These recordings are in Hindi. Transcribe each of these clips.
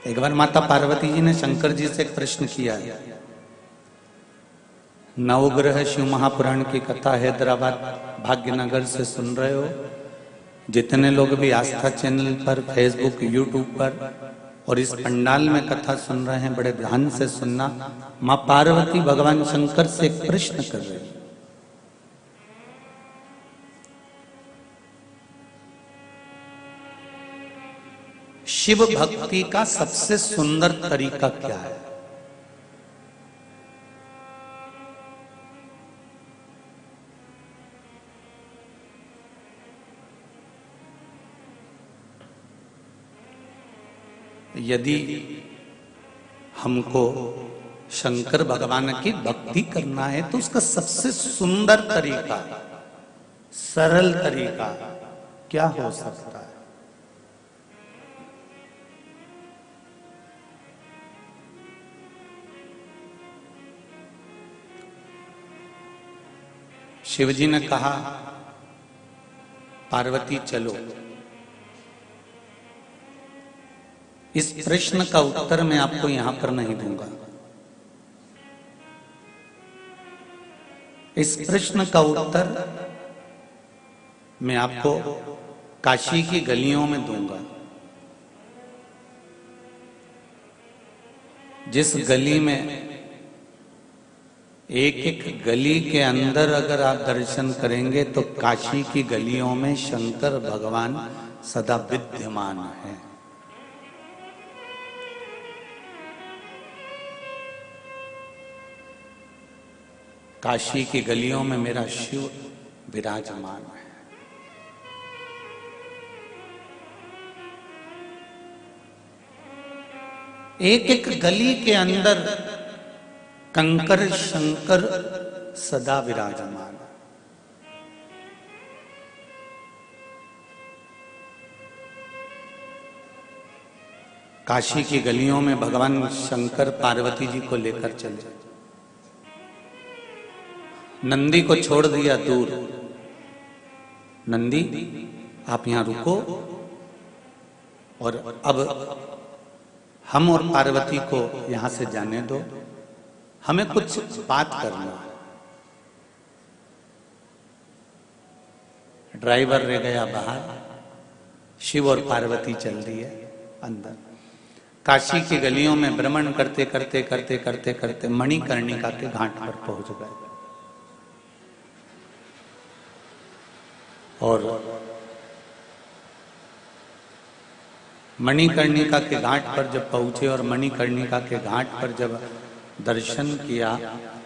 एक बार माता पार्वती जी ने शंकर जी से एक प्रश्न किया। नवग्रह शिव महापुराण की कथा हैदराबाद भाग्यनगर से सुन रहे हो। जितने लोग भी आस्था चैनल पर, फेसबुक, यूट्यूब पर और इस पंडाल में कथा सुन रहे हैं, बड़े ध्यान से सुनना। मां पार्वती भगवान शंकर से एक प्रश्न कर रहे हैं। शिव भक्ति का सबसे सुंदर तरीका क्या है? यदि हमको शंकर भगवान की भक्ति करना है तो उसका सबसे सुंदर तरीका, सरल तरीका क्या हो सकता है? शिवजी ने कहा, पार्वती चलो। इस प्रश्न का उत्तर मैं आपको यहां पर नहीं दूंगा। इस प्रश्न का उत्तर मैं आपको काशी की गलियों में दूंगा। जिस गली में एक एक गली के अंदर अगर आप दर्शन करेंगे तो काशी की गलियों में शंकर भगवान सदा विद्यमान है। काशी की गलियों में मेरा शिव विराजमान है। एक एक गली के अंदर कंकर शंकर सदा विराजमान। काशी की गलियों में भगवान शंकर पार्वती जी को लेकर चले। नंदी को छोड़ दिया दूर। नंदी, आप यहां रुको और अब हम और पार्वती को यहां से जाने दो, हमें कुछ बात करना है। ड्राइवर रह गया बाहर, शिव और पार्वती चल रही है अंदर। काशी की गलियों में भ्रमण करते करते करते करते करते मणिकर्णिका के घाट पर पहुंच गए। और मणिकर्णिका के घाट पर जब पहुंचे और मणिकर्णिका के घाट पर जब दर्शन किया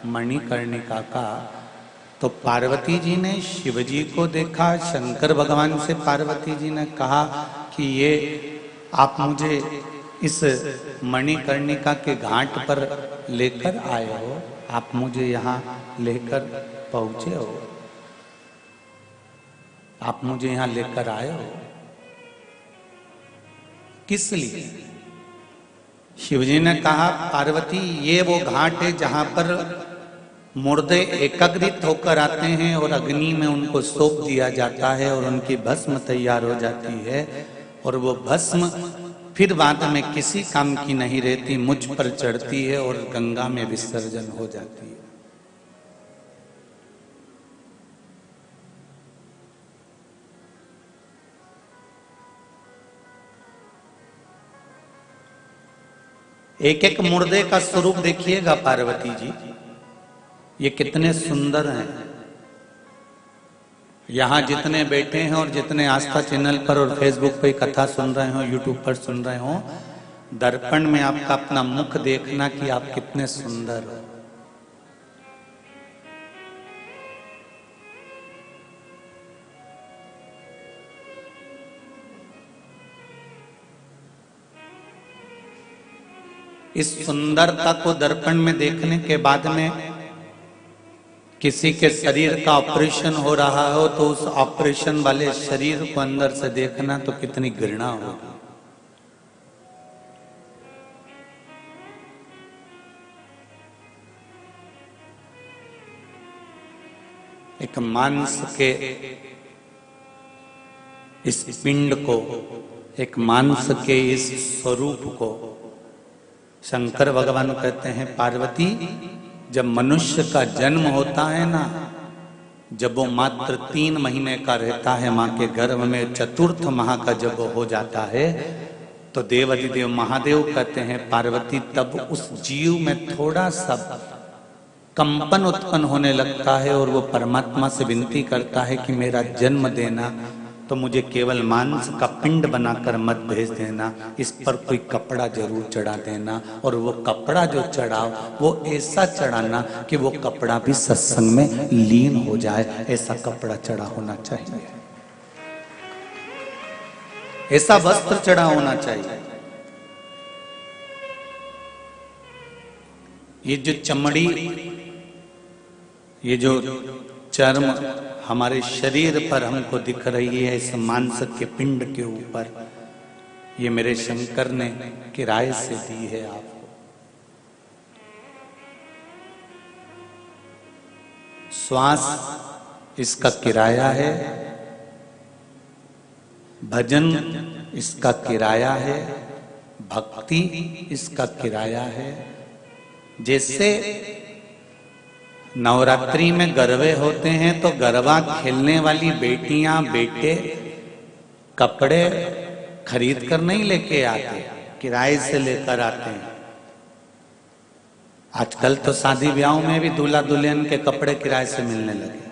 मणिकर्णिका का, तो पार्वती जी ने शिव जी को देखा। शंकर भगवान से पार्वती जी ने कहा कि ये आप मुझे इस मणिकर्णिका के घाट पर लेकर आए हो, आप मुझे यहाँ लेकर पहुंचे हो, आप मुझे यहां लेकर आए हो, किस लिए? शिवजी ने कहा, पार्वती ये वो घाट है जहां पर मुर्दे एकत्रित होकर आते हैं और अग्नि में उनको सौंप दिया जाता है और उनकी भस्म तैयार हो जाती है और वो भस्म फिर बाद में किसी काम की नहीं रहती, मुझ पर चढ़ती है और गंगा में विसर्जन हो जाती है। एक एक मुर्दे का स्वरूप देखिएगा पार्वती जी, ये कितने सुंदर हैं। यहां जितने बैठे हैं और जितने आस्था चैनल पर और फेसबुक पे कथा सुन रहे हो, यूट्यूब पर सुन रहे हो, दर्पण में आपका अपना मुख देखना कि आप कितने सुंदर हो। इस सुंदरता को दर्पण में देखने के बाद में किसी के शरीर का ऑपरेशन हो रहा हो तो उस ऑपरेशन वाले शरीर को अंदर से देखना तो कितनी घृणा होगी। एक मांस के इस पिंड को, एक मांस के इस स्वरूप को शंकर भगवान कहते हैं पार्वती, जब मनुष्य का जन्म होता है ना, जब वो मात्र 3 महीने का रहता है माँ के गर्भ में, चतुर्थ माह का जब वो हो जाता है, तो देवाधिदेव महादेव कहते हैं पार्वती, तब उस जीव में थोड़ा सा कंपन उत्पन्न होने लगता है और वो परमात्मा से विनती करता है कि मेरा जन्म देना, तो मुझे केवल मांस का पिंड बनाकर मत भेज देना, इस पर कोई कपड़ा जरूर चढ़ा देना, और वो कपड़ा जो चढ़ाओ वो ऐसा चढ़ाना कि वो कपड़ा भी सत्संग में लीन हो जाए, ऐसा कपड़ा चढ़ा होना चाहिए, ऐसा वस्त्र चढ़ा होना चाहिए। ये जो चमड़ी, ये जो चर्म हमारे शरीर पर हमको दिख रही है, इस मांस के पिंड के ऊपर, ये मेरे शंकर ने किराए से दी है आपको। श्वास इसका किराया है, भजन इसका किराया है, भक्ति इसका किराया है। जैसे नवरात्रि में गरबे होते हैं तो गरबा खेलने वाली बेटियां बेटे कपड़े खरीद कर नहीं लेके आते, किराए से लेकर आते हैं। आजकल तो शादी ब्याहों में भी दूल्हा दुल्हन के कपड़े किराए से मिलने लगे।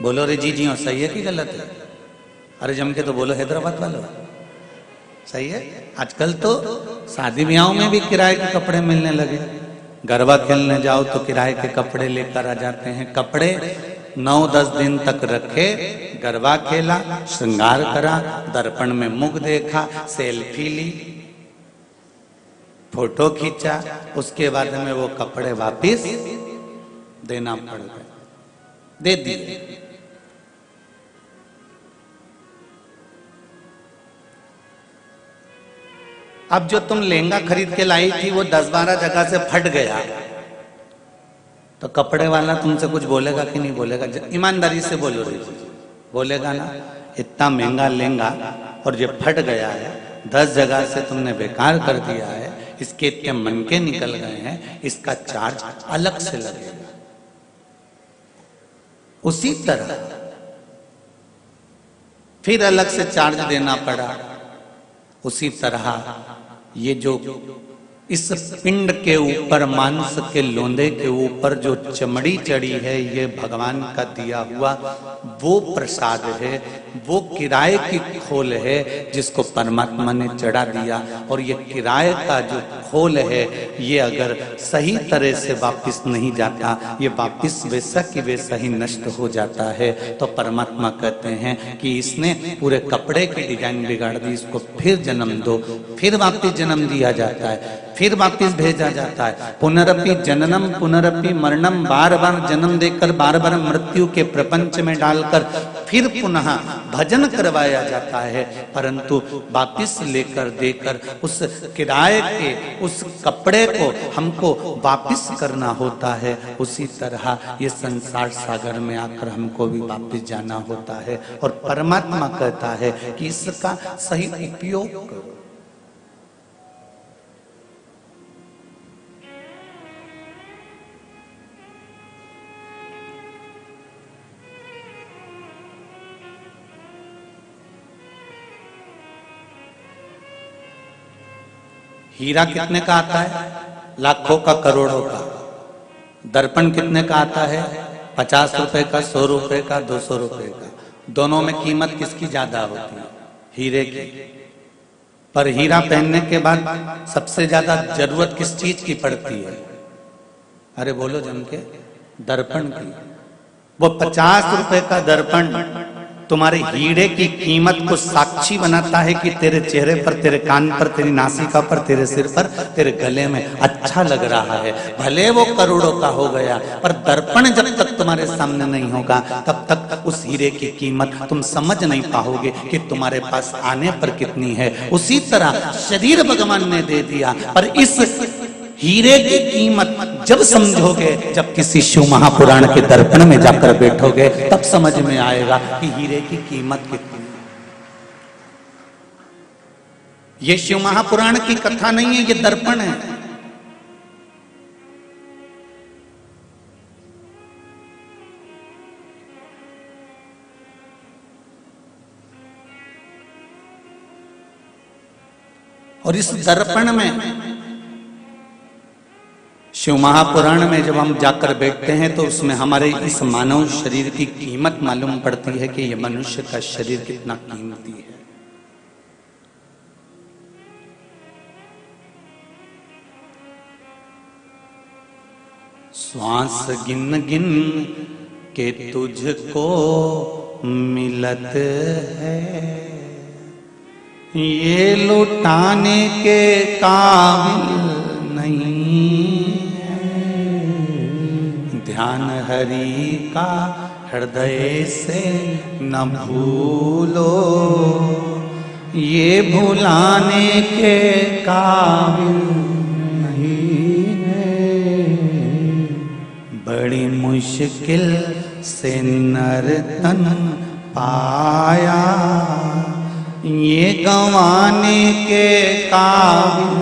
बोलो रे जी जी, सही है कि गलत है? अरे जम के तो बोलो हैदराबाद वालों, सही है। आजकल तो शादी ब्याहों में भी किराए के कपड़े मिलने लगे। गरबा खेलने जाओ तो किराए के कपड़े लेकर आ जाते हैं। कपड़े 9-10 दिन तक रखे, गरबा खेला, श्रृंगार करा, दर्पण में मुख देखा, सेल्फी ली, फोटो खींचा, उसके बाद में वो कपड़े वापिस देना पड़ गए, दे दिए। अब जो तुम लहंगा खरीद के लाई थी वो 10-12 जगह से फट गया, तो कपड़े वाला तुमसे कुछ बोलेगा कि नहीं बोलेगा? ईमानदारी से बोलो रे, बोलेगा ना? इतना महंगा लहंगा और ये फट गया है, 10 जगह से तुमने बेकार कर दिया है, इसके इतने मनके निकल गए हैं, इसका चार्ज अलग से लगेगा। उसी तरह फिर अलग से चार्ज देना पड़ा। उसी तरह ये जो इस पिंड के ऊपर, मांस के लोंदे के ऊपर जो चमड़ी चढ़ी है, ये भगवान का दिया हुआ वो प्रसाद है, वो किराए की खोल है जिसको परमात्मा ने चढ़ा दिया। और ये किराए का जो खोल है, ये अगर सही तरह से वापिस नहीं जाता, ये वापिस वैसा कि वैसा ही नष्ट हो जाता है। तो परमात्मा कहते हैं कि इसने पूरे कपड़े की डिजाइन बिगाड़ दी, इसको फिर जन्म दो, फिर वापिस जन्म दिया जाता है, फिर वापिस भेजा जाता है। पुनरपि जननम पुनरपि मरणम, बार बार जन्म देकर, बार बार मृत्यु के प्रपंच में डालकर फिर पुनः भजन करवाया जाता है। परंतु वापिस लेकर देकर उस किराए के उस कपड़े को हमको वापिस करना होता है। उसी तरह ये संसार सागर में आकर हमको भी वापिस जाना होता है। और परमात्मा कहता है कि इसका सही उपयोग करो। हीरा कितने का आता है? लाखों का, करोड़ों का। दर्पण कितने का आता है? 50 रुपए का, 100 रुपए का, 200 रुपए का। दोनों में कीमत किसकी ज्यादा होती है? हीरे की। पर हीरा पहनने के बाद सबसे ज्यादा जरूरत किस चीज की पड़ती है? अरे बोलो जम के, दर्पण की। वो 50 रुपए का दर्पण तुम्हारे हीरे की कीमत को साक्षी बनाता है कि तेरे चेहरे पर, तेरे कान पर, तेरी नासिका पर, तेरे सिर पर, तेरे गले में अच्छा लग रहा है। भले वो करोड़ों का हो गया, पर दर्पण जब तक तुम्हारे सामने नहीं होगा तब तक उस हीरे की कीमत तुम समझ नहीं पाओगे कि तुम्हारे पास आने पर कितनी है। उसी तरह शरीर भगवान ने दे दिया, पर इस हीरे की कीमत जब समझोगे, जब किसी शिव महापुराण के दर्पण में जाकर बैठोगे, तब समझ में आएगा कि हीरे की कीमत कितनी है। ये शिव महापुराण की कथा नहीं है, ये दर्पण है। और इस दर्पण में, शिव महापुराण में जब हम जाकर बैठते हैं तो उसमें हमारे इस मानव शरीर की कीमत मालूम पड़ती है कि यह मनुष्य का शरीर कितना कीमती है। श्वास गिन गिन के तुझको मिलत है, ये लुटाने के काबिल नहीं है। ध्यान हरि का हृदय से न भूलो, ये भुलाने के काबिल नहीं है। बड़ी मुश्किल से नर तन पाया, ये गंवाने के काबिल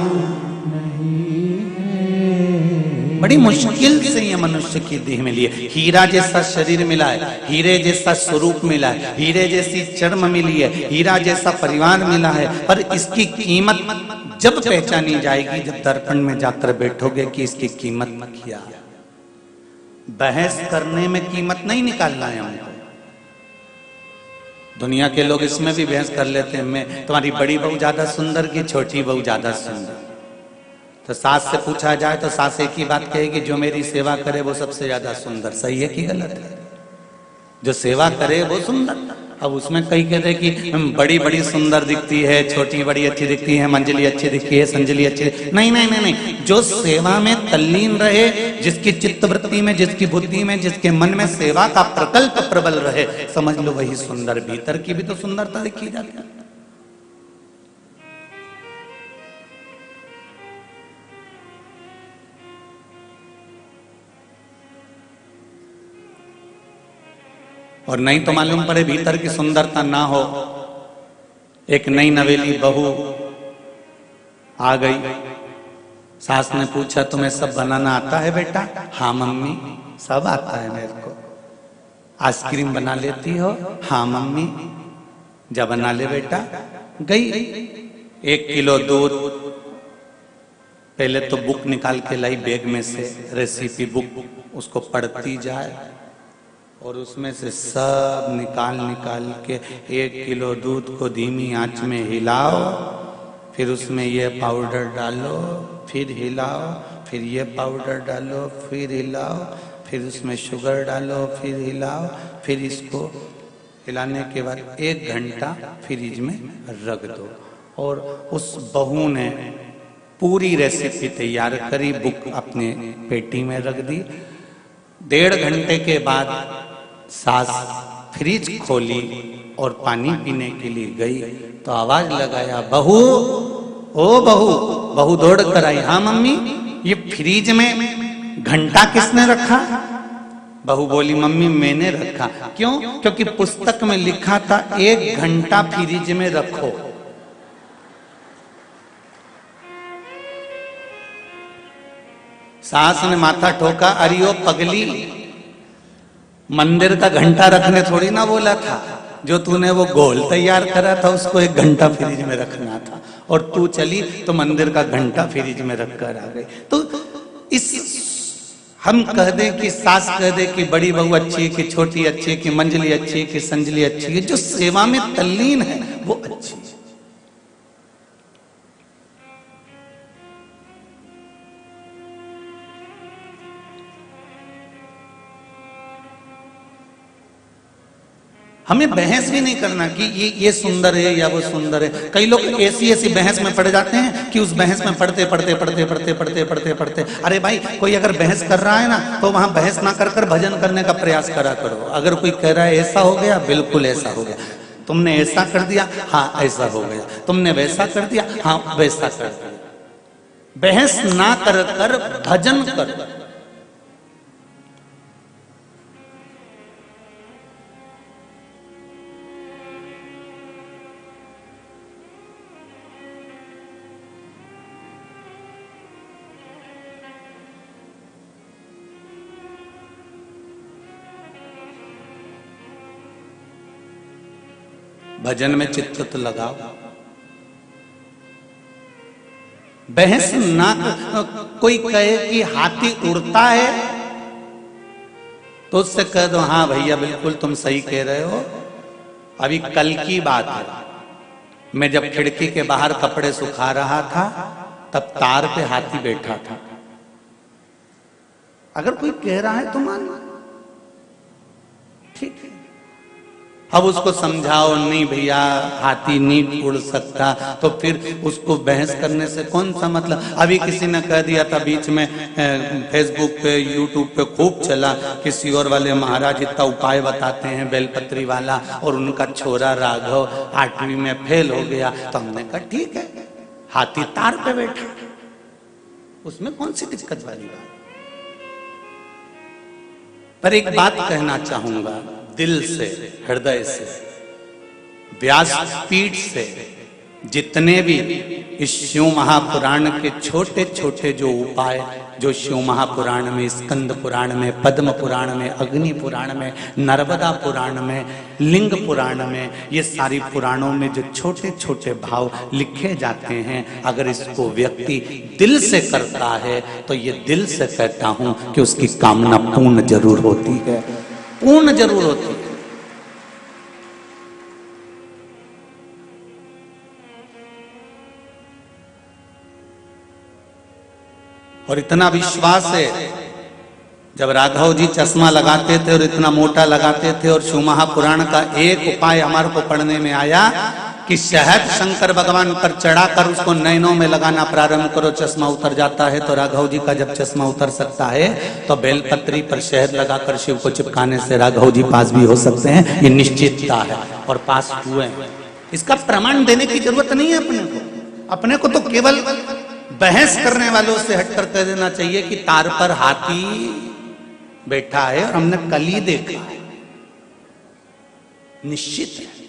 नहीं है। बड़ी मुश्किल से ये मनुष्य की देह में लिए। हीरा जैसा शरीर मिला है, हीरे जैसा स्वरूप मिला है, हीरे जैसी चर्म मिली है, हीरा जैसा परिवार मिला है, पर इसकी कीमत जब पहचानी जाएगी, जब दर्पण में जाकर बैठोगे कि इसकी कीमत क्या। बहस करने में कीमत नहीं निकालना है हमको। दुनिया के लोग इसमें भी बहस कर लेते हैं, मैं तुम्हारी बड़ी बहू ज्यादा सुंदर कि छोटी बहू ज्यादा सुंदर। तो सास से पूछा जाए तो सास एक ही बात कहेगी, जो मेरी सेवा करे वो सबसे ज्यादा सुंदर। सही है कि गलत है? जो सेवा करे वो सुंदर। अब उसमें कई कहते कि बड़ी बड़ी सुंदर दिखती है, छोटी बड़ी अच्छी दिखती है, मंजली अच्छी दिखती है, संजली अच्छी। नहीं नहीं नहीं नहीं, जो सेवा में तल्लीन रहे, जिसकी चित्तवृत्ति में, जिसकी बुद्धि में, जिसके मन में सेवा का प्रकल्प प्रबल रहे, समझ लो वही सुंदर। भीतर की भी तो सुंदरता दिखी जाती है। और नहीं तो मालूम पड़े भीतर की सुंदरता ना हो। एक नई नवेली बहू आ गई, सास ने पूछा तुम्हें सब बनाना आता है बेटा? हाँ मम्मी सब आता है मेरे को। आइसक्रीम बना लेती हो? हाँ मम्मी। जा बना ले बेटा। गई 1 किलो दूध, पहले तो बुक निकाल के लाई बैग में से, रेसिपी बुक, उसको पढ़ती जाए और उसमें से सब निकाल के 1 किलो दूध को धीमी आंच में हिलाओ, फिर उसमें ये पाउडर डालो, फिर हिलाओ, फिर ये पाउडर डालो, फिर हिलाओ, फिर उसमें शुगर डालो, फिर हिलाओ, फिर इसको हिलाने के बाद 1 घंटा फ्रिज में रख दो। और उस बहू ने पूरी रेसिपी तैयार करी, बुक अपने पेटी में रख दी। 1.5 घंटे के बाद सास फ्रिज खोली और पानी पीने के लिए गई तो आवाज लगाया, बहू, ओ बहू। बहू दौड़ कर आई, हाँ मम्मी। ये फ्रिज में घंटा किसने रखा? बहू बोली, मम्मी मैंने रखा। क्यों? क्योंकि पुस्तक में लिखा था 1 घंटा फ्रिज में रखो। सास ने माथा ठोका, अरे ओ पगली, मंदिर का घंटा रखने थोड़ी ना बोला था। जो तूने वो गोल तैयार करा था उसको 1 घंटा फ्रिज में रखना था, और तू चली तो मंदिर का घंटा फ्रिज में रखकर आ गई। तो इस हम कह दे कि सास कह दे कि बड़ी बहू अच्छी है कि छोटी अच्छी है कि मंजली अच्छी है कि संजली अच्छी है, जो सेवा में तल्लीन है वो अच्छी है। हमें बहस भी नहीं करना कि ये सुंदर है या वो सुंदर है। कई लोग ऐसी बहस में पड़ जाते हैं कि उस बहस में पढ़ते, अरे भाई कोई अगर बहस कर रहा है ना तो वहां बहस ना कर भजन करने का प्रयास करा करो। अगर कोई कह रहा है ऐसा हो गया, बिल्कुल ऐसा हो गया। तुमने ऐसा कर दिया, हाँ ऐसा हो गया। तुमने वैसा कर दिया, हाँ वैसा कर दिया। बहस ना कर भजन कर। भजन में चित्त तो लगाओ। बहस ना, कोई कहे कि हाथी उड़ता है तो उससे कह दो हाँ भैया बिल्कुल तुम सही कह रहे हो। अभी कल की बात है, मैं जब खिड़की के बाहर कपड़े सुखा रहा था तब तार पे हाथी बैठा था। अगर कोई कह रहा है तो मान, ठीक है। अब उसको समझाओ नहीं भैया हाथी नहीं उड़ सकता, तो फिर उसको बहस करने से कौन सा मतलब। अभी किसी ने कह दिया था बीच में, फेसबुक पे यूट्यूब पे खूब चला, किसी और वाले महाराज इतना उपाय बताते हैं बेलपत्री वाला, और उनका छोरा राघव 8वीं में फेल हो गया। तो हमने कहा ठीक है, हाथी तार पे बैठा, उसमें कौन सी दिक्कत वाली बात। पर एक बात कहना चाहूंगा दिल से, हृदय से, व्यासपीठ से, जितने भी इस शिव महापुराण के छोटे छोटे जो उपाय, जो शिव महापुराण में, स्कंद पुराण में, पद्म पुराण में, अग्नि पुराण में, नर्मदा पुराण में, लिंग पुराण में, ये सारी पुराणों में जो छोटे छोटे भाव लिखे जाते हैं, अगर इसको व्यक्ति दिल से करता है तो ये दिल से कहता हूं कि उसकी कामना पूर्ण जरूर होती है, पूर्ण जरूर होती है। और इतना विश्वास है, जब राघव जी चश्मा लगाते थे और इतना मोटा लगाते थे, और शिव महापुराण का एक उपाय हमारे को पढ़ने में आया कि शहद शंकर भगवान पर चढ़ाकर उसको नैनों में लगाना प्रारंभ करो, चश्मा उतर जाता है। तो राघव जी का जब चश्मा उतर सकता है तो बेलपत्री पर शहद लगाकर शिव को चिपकाने से राघव जी पास भी हो सकते हैं, ये निश्चितता है, और पास हुए। इसका प्रमाण देने की जरूरत नहीं है अपने को। अपने को तो केवल बहस करने वालों से हटकर कह देना चाहिए कि तार पर हाथी बैठा है और हमने कल ही देखा है, निश्चित है।